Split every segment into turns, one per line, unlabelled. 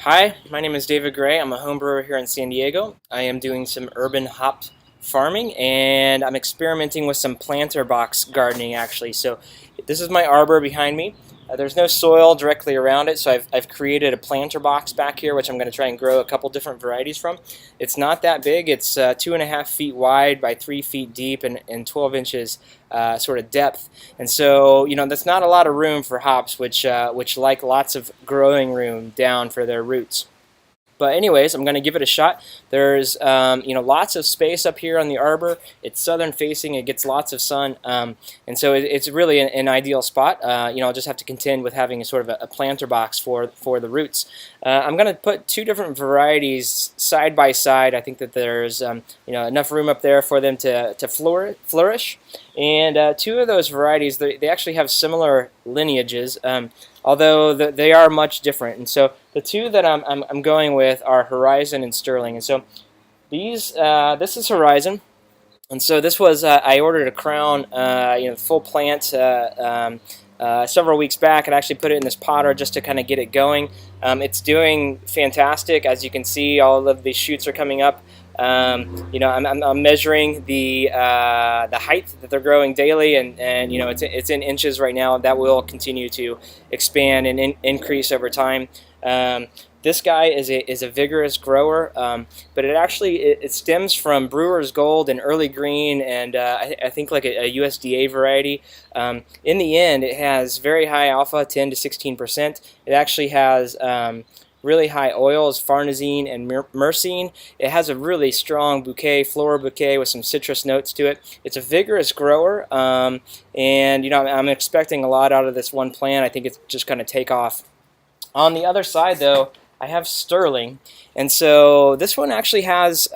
Hi, my name is David Gray. I'm a home brewer here in San Diego. I am doing some urban hop farming and I'm experimenting with some planter box gardening actually. So this is my arbor behind me. There's no soil directly around it, so I've created a planter box back here which I'm going to try and grow a couple different varieties from. It's not that big. It's 2.5 feet wide by 3 feet deep and 12 inches sort of depth. And so, that's not a lot of room for hops, which like lots of growing room down for their roots. But anyways, I'm going to give it a shot. There's lots of space up here on the arbor. It's southern facing. It gets lots of sun, and so it's really an ideal spot. I'll just have to contend with having a sort of a planter box for the roots. I'm going to put two different varieties side by side. I think that there's enough room up there for them to flourish. And two of those varieties, they actually have similar lineages, although they are much different. And so the two that I'm going with are Horizon and Sterling. And so this is Horizon. And so this was, I ordered a crown, full plant several weeks back, and actually put it in this potter just to kind of get it going. It's doing fantastic. As you can see, all of these shoots are coming up. I'm measuring the height that they're growing daily, and it's in inches right now. That will continue to expand and increase over time. This guy is a vigorous grower, but it stems from Brewer's Gold and Early Green, and I think like a USDA variety. In the end, it has very high alpha, 10 to 16%. It actually has really high oils, farnesene and myrcene. It has a really strong floral bouquet with some citrus notes to it. It's a vigorous grower, and I'm expecting a lot out of this one plant. I think it's just going to take off. On the other side, though, I have Sterling, and so this one actually has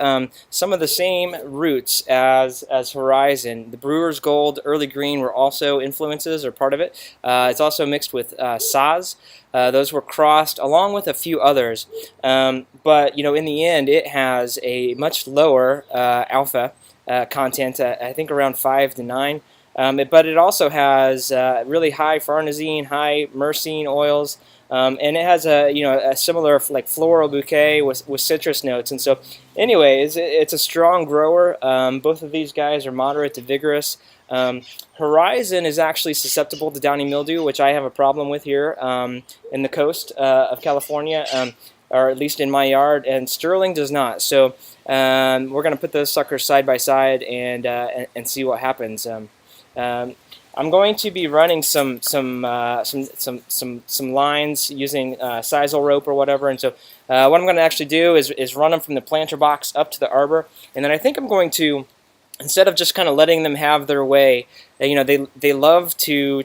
some of the same roots as Horizon. The Brewer's Gold, Early Green were also influences or part of it. It's also mixed with Saz. Those were crossed along with a few others, but in the end, it has a much lower alpha content. I think around 5 to 9. But it also has really high farnesene, high myrcene oils. And it has a similar like floral bouquet with citrus notes. And so anyways, it's a strong grower. Both of these guys are moderate to vigorous. Horizon is actually susceptible to downy mildew, which I have a problem with here in the coast of California, or at least in my yard, and Sterling does not. So we're going to put those suckers side by side and see what happens. I'm going to be running some lines using Sisal rope or whatever, and so what I'm going to actually do is run them from the planter box up to the arbor, and then I think I'm going to, instead of just kind of letting them have their way, they love to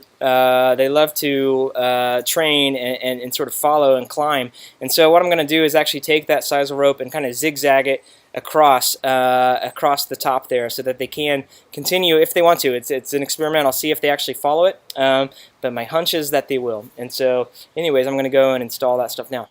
train and sort of follow and climb, and so what I'm going to do is actually take that Sisal rope and kind of zigzag it across the top there, so that they can continue if they want to. It's an experiment. I'll see if they actually follow it, but my hunch is that they will. And so anyways, I'm going to go and install that stuff now.